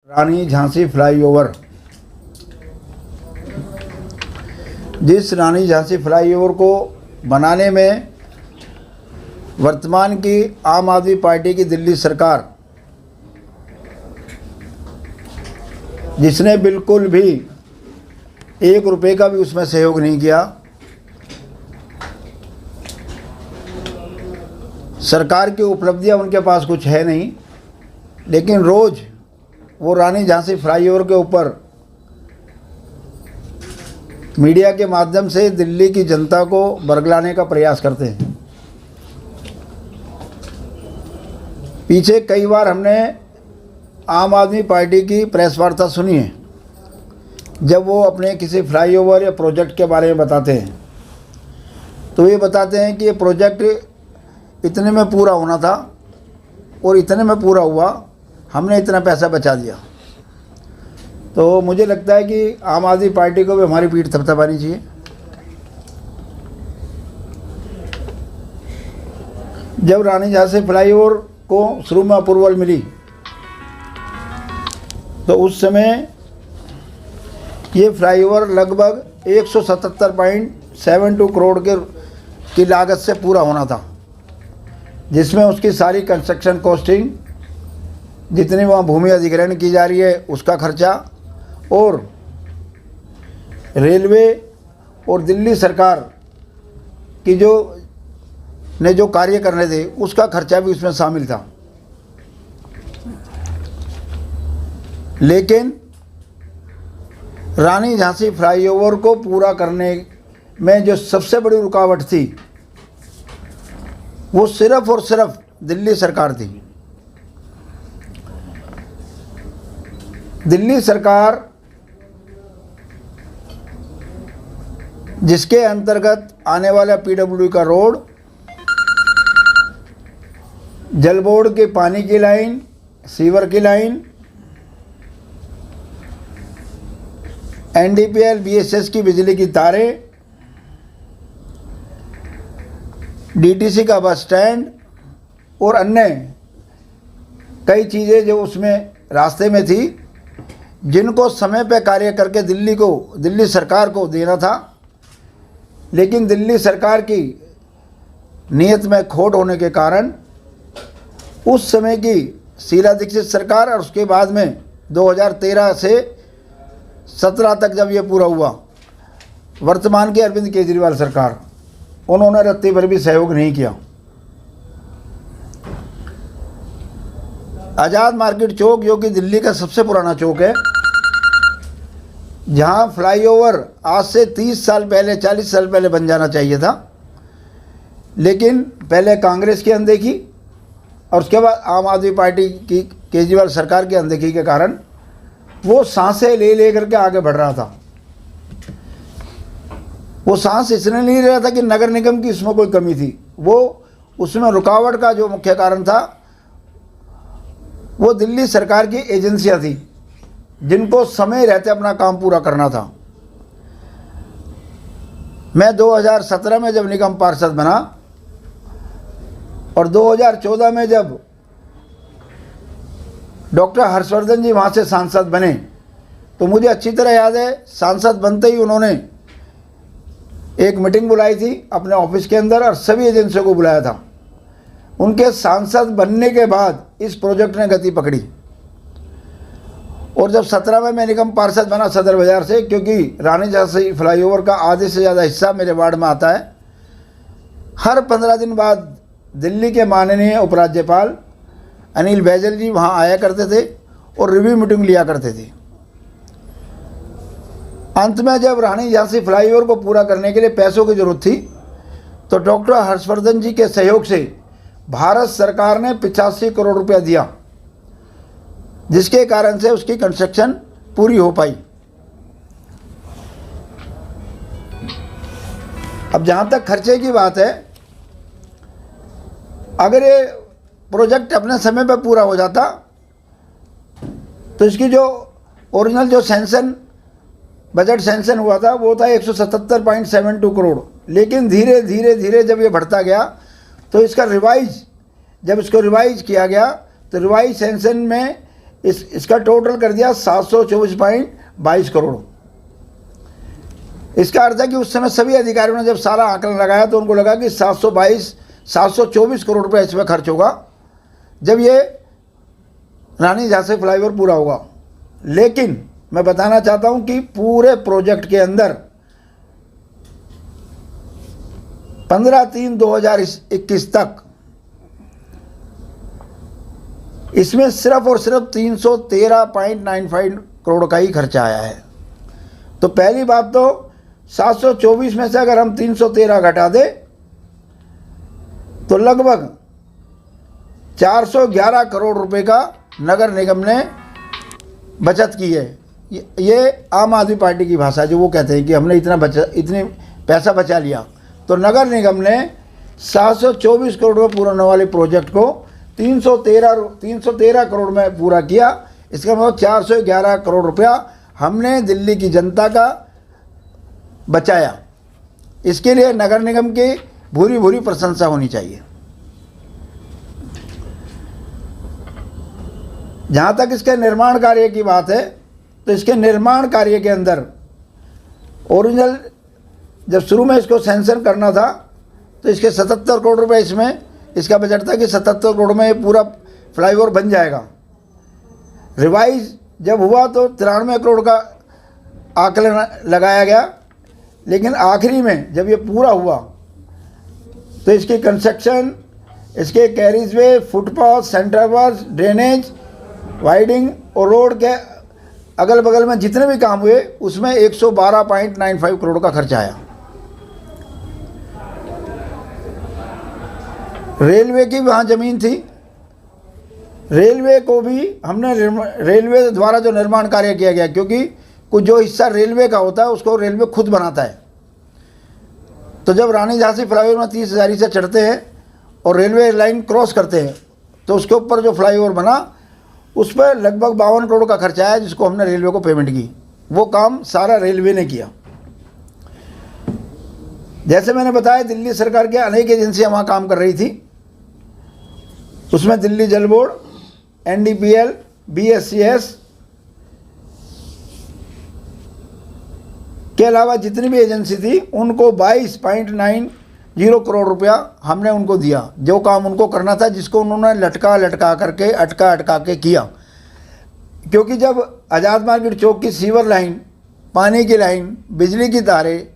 रानी Jhansi flyover, जिस रानी Jhansi flyover को बनाने में वर्तमान की आम आदमी पार्टी की दिल्ली सरकार, जिसने बिल्कुल भी 1 रुपये का भी उसमें सहयोग नहीं किया, सरकार की उपलब्धियां उनके पास कुछ है नहीं, लेकिन रोज़ वो रानी झांसी फ्लाईओवर के ऊपर मीडिया के माध्यम से दिल्ली की जनता को बरगलाने का प्रयास करते हैं। पीछे कई बार हमने आम आदमी पार्टी की प्रेस वार्ता सुनी है, जब वो अपने किसी फ्लाईओवर या प्रोजेक्ट के बारे में बताते हैं तो ये बताते हैं कि ये प्रोजेक्ट इतने में पूरा होना था और इतने में पूरा हुआ, हमने इतना पैसा बचा दिया। तो मुझे लगता है कि आम आदमी पार्टी को भी हमारी पीठ थपथपानी चाहिए। जब रानी झांसी फ्लाईओवर को शुरू में अप्रूवल मिली तो उस समय ये फ्लाईओवर लगभग 177.72 करोड़ की लागत से पूरा होना था, जिसमें उसकी सारी कंस्ट्रक्शन कॉस्टिंग, जितनी वहाँ भूमि अधिग्रहण की जा रही है उसका खर्चा, और रेलवे और दिल्ली सरकार की जो कार्य करने थे उसका खर्चा भी उसमें शामिल था। लेकिन रानी झांसी फ्लाईओवर को पूरा करने में जो सबसे बड़ी रुकावट थी वो सिर्फ और सिर्फ दिल्ली सरकार थी। दिल्ली सरकार जिसके अंतर्गत आने वाला पीडब्ल्यूडी का रोड, जल बोर्ड के पानी की लाइन, सीवर की लाइन, एनडीपीएल बीएसएस की बिजली की तारें, डीटीसी का बस स्टैंड और अन्य कई चीज़ें जो उसमें रास्ते में थी, जिनको समय पे कार्य करके दिल्ली सरकार को देना था, लेकिन दिल्ली सरकार की नीयत में खोट होने के कारण उस समय की शीला दीक्षित सरकार और उसके बाद में 2013 से 17 तक जब ये पूरा हुआ, वर्तमान की अरविंद केजरीवाल सरकार, उन्होंने रत्ती भर भी सहयोग नहीं किया। आज़ाद मार्केट चौक, जो कि दिल्ली का सबसे पुराना चौक है, जहाँ फ्लाईओवर आज से 30 साल पहले, 40 साल पहले बन जाना चाहिए था, लेकिन पहले कांग्रेस की अनदेखी और उसके बाद आम आदमी पार्टी की केजरीवाल सरकार की अनदेखी के कारण वो सांसें ले करके आगे बढ़ रहा था। वो सांस इसलिए नहीं ले रहा था कि नगर निगम की इसमें कोई कमी थी, वो उसमें रुकावट का जो मुख्य कारण था वो दिल्ली सरकार की एजेंसियां थी, जिनको समय रहते अपना काम पूरा करना था। मैं 2017 में जब निगम पार्षद बना और 2014 में जब डॉक्टर हर्षवर्धन जी वहाँ से सांसद बने, तो मुझे अच्छी तरह याद है, सांसद बनते ही उन्होंने एक मीटिंग बुलाई थी अपने ऑफिस के अंदर और सभी एजेंसियों को बुलाया था। उनके सांसद बनने के बाद इस प्रोजेक्ट ने गति पकड़ी और जब 17 में मैं निगम पार्षद बना सदर बाजार से, क्योंकि रानी झांसी फ्लाईओवर का आधे से ज़्यादा हिस्सा मेरे वार्ड में आता है, हर 15 दिन बाद दिल्ली के माननीय उपराज्यपाल अनिल बैजल जी वहाँ आया करते थे और रिव्यू मीटिंग लिया करते थे। अंत में जब रानी झांसी फ्लाईओवर को पूरा करने के लिए पैसों की ज़रूरत थी, तो डॉक्टर हर्षवर्धन जी के सहयोग से भारत सरकार ने 85 करोड़ रुपया दिया, जिसके कारण से उसकी कंस्ट्रक्शन पूरी हो पाई। अब जहाँ तक खर्चे की बात है, अगर ये प्रोजेक्ट अपने समय पर पूरा हो जाता तो इसकी जो ओरिजिनल जो बजट सैंक्शन हुआ था वो था 177.72 करोड़, लेकिन धीरे धीरे जब ये बढ़ता गया तो इसका जब इसको रिवाइज किया गया तो रिवाइज सैंक्शन में इसका टोटल कर दिया 724.22 करोड़। इसका अर्थ है कि उस समय सभी अधिकारियों ने जब सारा आंकलन लगाया तो उनको लगा कि 724 करोड़ रुपये इसमें खर्च होगा जब ये रानी झांसी फ्लाईओवर पूरा होगा। लेकिन मैं बताना चाहता हूं कि पूरे प्रोजेक्ट के अंदर 15/3/2021 तक इसमें सिर्फ और सिर्फ 313.95 करोड़ का ही खर्चा आया है। तो पहली बात तो 724 में से अगर हम 313 घटा दें तो लगभग 411 करोड़ रुपए का नगर निगम ने बचत की है। ये आम आदमी पार्टी की भाषा है जो वो कहते हैं कि हमने इतने पैसा बचा लिया। तो नगर निगम ने 724 करोड़ में पूरा होने वाले प्रोजेक्ट को 313 करोड़ में पूरा किया। इसका मतलब 411 करोड़ रुपया हमने दिल्ली की जनता का बचाया। इसके लिए नगर निगम की भूरी भूरी प्रशंसा होनी चाहिए। जहाँ तक इसके निर्माण कार्य की बात है तो इसके निर्माण कार्य के अंदर ओरिजिनल जब शुरू में इसको सैंक्शन करना था तो इसके 77 करोड़ रुपए इसमें इसका बजट था कि 77 करोड़ में ये पूरा फ्लाईओवर बन जाएगा। रिवाइज जब हुआ तो 93 करोड़ का आकलन लगाया गया, लेकिन आखिरी में जब ये पूरा हुआ तो इसकी कंस्ट्रक्शन, इसके carriageway, footpath, centre work, drainage, widening और रोड के अगल बगल में जितने भी काम हुए उसमें 112.95 करोड़ का खर्च आया। रेलवे की वहाँ ज़मीन थी, रेलवे को भी हमने रेलवे द्वारा जो निर्माण कार्य किया गया, क्योंकि कुछ जो हिस्सा रेलवे का होता है उसको रेलवे खुद बनाता है। तो जब रानी झांसी फ्लाईओवर में 30,000 से चढ़ते हैं और रेलवे लाइन क्रॉस करते हैं तो उसके ऊपर जो फ्लाईओवर बना उस पर लगभग 52 करोड़ का खर्चा आया, जिसको हमने रेलवे को पेमेंट की। वो काम सारा रेलवे ने किया। जैसे मैंने बताया दिल्ली सरकार की अनेक एजेंसियां वहाँ काम कर रही थी। उसमें दिल्ली जल बोर्ड, NDPL, BSCS के अलावा जितनी भी एजेंसी थी उनको 22.90 करोड़ रुपया हमने उनको दिया, जो काम उनको करना था, जिसको उन्होंने लटका करके अटका के किया। क्योंकि जब आज़ाद मार्केट चौक की सीवर लाइन, पानी की लाइन, बिजली की तारें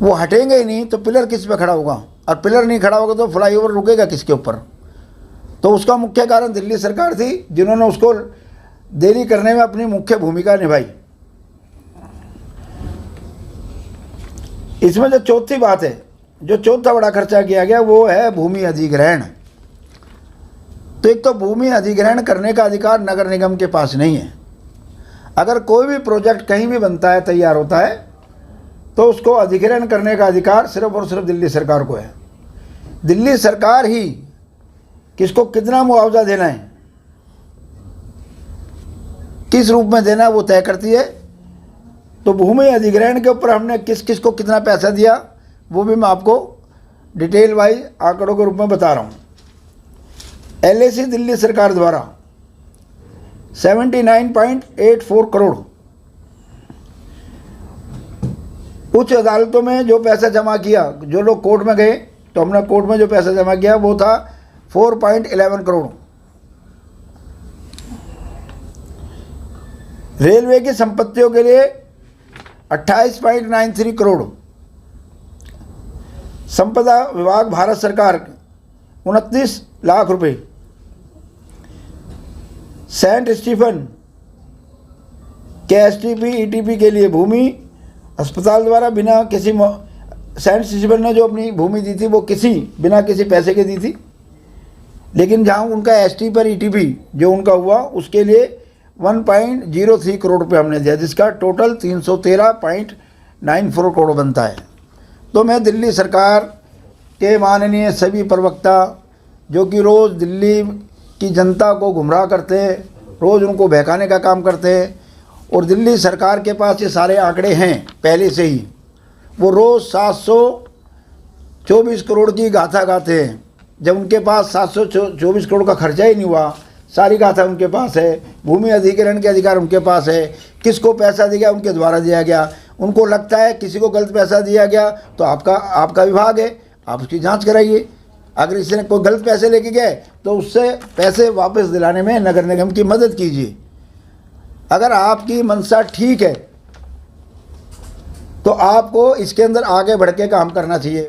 वो हटेंगे ही नहीं तो पिलर किस पे खड़ा होगा, और पिलर नहीं खड़ा होगा तो फ्लाईओवर रुकेगा किसके ऊपर। तो उसका मुख्य कारण दिल्ली सरकार थी, जिन्होंने उसको देरी करने में अपनी मुख्य भूमिका निभाई। इसमें जो चौथी बात है, जो चौथा बड़ा खर्चा किया गया वो है भूमि अधिग्रहण। तो एक तो भूमि अधिग्रहण करने का अधिकार नगर निगम के पास नहीं है। अगर कोई भी प्रोजेक्ट कहीं भी बनता है, तैयार होता है, तो उसको अधिग्रहण करने का अधिकार सिर्फ और सिर्फ दिल्ली सरकार को है। दिल्ली सरकार ही किसको कितना मुआवजा देना है, किस रूप में देना है, वो तय करती है। तो भूमि अधिग्रहण के ऊपर हमने किस किस को कितना पैसा दिया वो भी मैं आपको डिटेल वाइज आंकड़ों के रूप में बता रहा हूँ। LAC दिल्ली सरकार द्वारा 79.84 करोड़, उच्च अदालतों में जो पैसा जमा किया, जो लोग कोर्ट में गए तो हमने कोर्ट में जो पैसा जमा किया वो था 4.11 करोड़। रेलवे की संपत्तियों के लिए 28.93 करोड़, संपदा विभाग भारत सरकार 29 लाख रुपए, सेंट स्टीफन के STP ETP के लिए भूमि अस्पताल द्वारा बिना किसी, सेंट स्टीफन ने जो अपनी भूमि दी थी वो बिना किसी पैसे के दी थी, लेकिन जहाँ उनका ST पर ETP जो उनका हुआ उसके लिए 1.03 करोड़ रुपये हमने दिया, जिसका टोटल 313.94 करोड़ बनता है। तो मैं दिल्ली सरकार के माननीय सभी प्रवक्ता जो कि रोज़ दिल्ली की जनता को गुमराह करते हैं, रोज़ उनको बहकाने का काम करते हैं, और दिल्ली सरकार के पास ये सारे आंकड़े हैं पहले से ही, वो रोज़ 724 करोड़ की गाथा गाते हैं, जब उनके पास 724 करोड़ का खर्चा ही नहीं हुआ, सारी गाथा उनके पास है, भूमि अधिग्रहण के अधिकार उनके पास है, किसको पैसा दिया गया उनके द्वारा दिया गया। उनको लगता है किसी को गलत पैसा दिया गया तो आपका विभाग है, आप उसकी जांच कराइए। अगर किसी ने कोई गलत पैसे लेके गए तो उससे पैसे वापस दिलाने में नगर निगम की मदद कीजिए। अगर आपकी मंशा ठीक है तो आपको इसके अंदर आगे बढ़ के काम करना चाहिए।